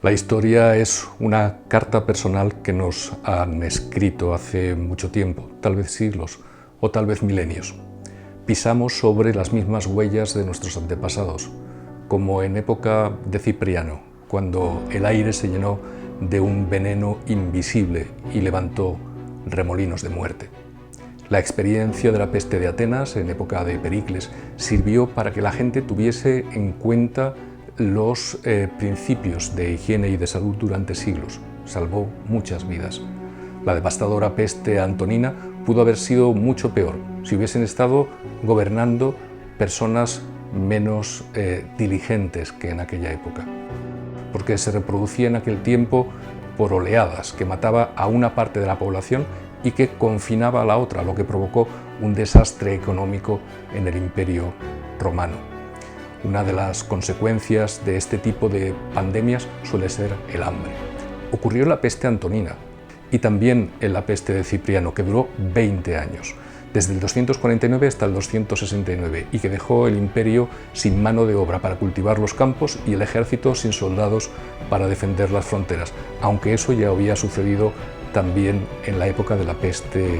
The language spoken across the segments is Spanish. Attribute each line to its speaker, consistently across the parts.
Speaker 1: La historia es una carta personal que nos han escrito hace mucho tiempo, tal vez siglos o tal vez milenios. Pisamos sobre las mismas huellas de nuestros antepasados, como en época de Cipriano, cuando el aire se llenó de un veneno invisible y levantó remolinos de muerte. La experiencia de la peste de Atenas, en época de Pericles, sirvió para que la gente tuviese en cuenta los principios de higiene y de salud durante siglos. Salvó muchas vidas. La devastadora peste antonina pudo haber sido mucho peor si hubiesen estado gobernando personas menos diligentes que en aquella época, porque se reproducía en aquel tiempo por oleadas, que mataba a una parte de la población y que confinaba a la otra, lo que provocó un desastre económico en el Imperio Romano. Una de las consecuencias de este tipo de pandemias suele ser el hambre. Ocurrió en la peste antonina y también en la peste de Cipriano, que duró 20 años, desde el 249 hasta el 269, y que dejó el imperio sin mano de obra para cultivar los campos y el ejército sin soldados para defender las fronteras, aunque eso ya había sucedido también en la época de la peste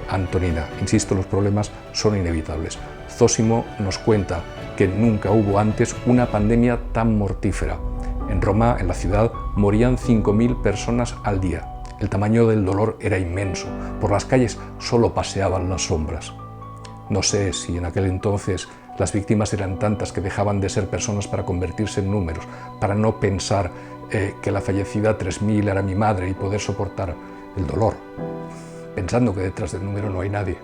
Speaker 1: antonina. Insisto, los problemas son inevitables. Zósimo nos cuenta que nunca hubo antes una pandemia tan mortífera. En Roma, en la ciudad, morían 5.000 personas al día. El tamaño del dolor era inmenso. Por las calles solo paseaban las sombras. No sé si en aquel entonces las víctimas eran tantas que dejaban de ser personas para convertirse en números, para no pensar que la fallecida 3.000 era mi madre y poder soportar el dolor, pensando que detrás del número no hay nadie.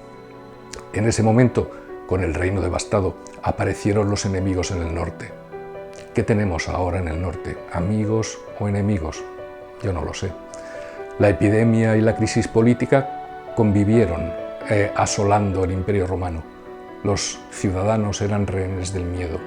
Speaker 1: En ese momento, con el reino devastado, aparecieron los enemigos en el norte. ¿Qué tenemos ahora en el norte? ¿Amigos o enemigos? Yo no lo sé. La epidemia y la crisis política convivieron asolando el Imperio Romano. Los ciudadanos eran rehenes del miedo.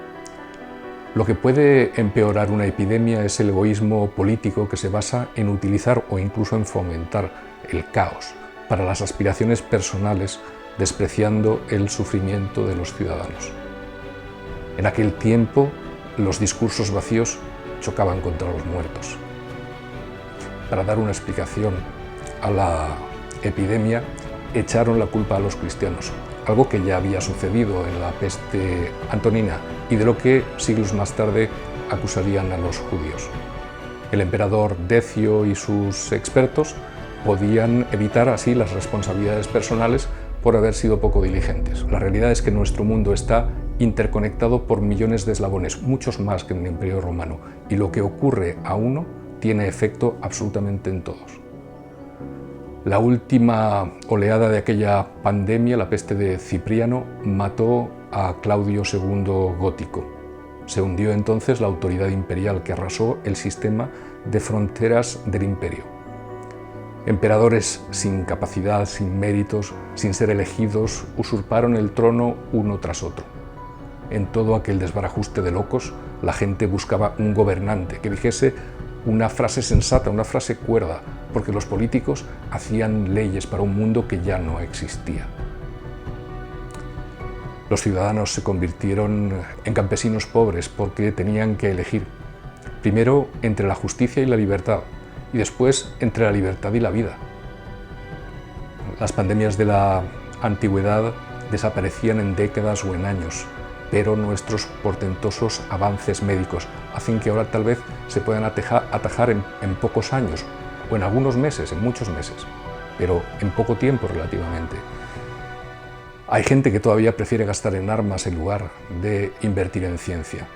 Speaker 1: Lo que puede empeorar una epidemia es el egoísmo político que se basa en utilizar o incluso en fomentar el caos para las aspiraciones personales, despreciando el sufrimiento de los ciudadanos. En aquel tiempo, los discursos vacíos chocaban contra los muertos. Para dar una explicación a la epidemia, echaron la culpa a los cristianos, algo que ya había sucedido en la peste antonina y de lo que siglos más tarde acusarían a los judíos. El emperador Decio y sus expertos podían evitar así las responsabilidades personales por haber sido poco diligentes. La realidad es que nuestro mundo está interconectado por millones de eslabones, muchos más que en el Imperio Romano, y lo que ocurre a uno tiene efecto absolutamente en todos. La última oleada de aquella pandemia, la peste de Cipriano, mató a Claudio II Gótico. Se hundió entonces la autoridad imperial que arrasó el sistema de fronteras del imperio. Emperadores sin capacidad, sin méritos, sin ser elegidos, usurparon el trono uno tras otro. En todo aquel desbarajuste de locos, la gente buscaba un gobernante que dijese una frase sensata, una frase cuerda, porque los políticos hacían leyes para un mundo que ya no existía. Los ciudadanos se convirtieron en campesinos pobres porque tenían que elegir, primero entre la justicia y la libertad, y después entre la libertad y la vida. Las pandemias de la antigüedad desaparecían en décadas o en años, pero nuestros portentosos avances médicos hacen que ahora tal vez se puedan atajar en pocos años, o en algunos meses, en muchos meses, pero en poco tiempo relativamente. Hay gente que todavía prefiere gastar en armas en lugar de invertir en ciencia.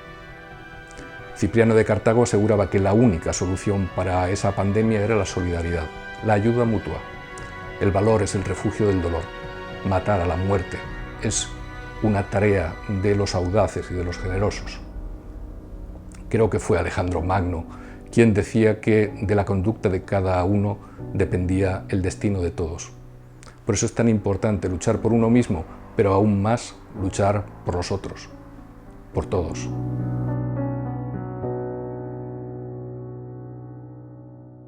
Speaker 1: Cipriano de Cartago aseguraba que la única solución para esa pandemia era la solidaridad, la ayuda mutua. El valor es el refugio del dolor. Matar a la muerte es una tarea de los audaces y de los generosos. Creo que fue Alejandro Magno quien decía que de la conducta de cada uno dependía el destino de todos. Por eso es tan importante luchar por uno mismo, pero aún más luchar por los otros, por todos.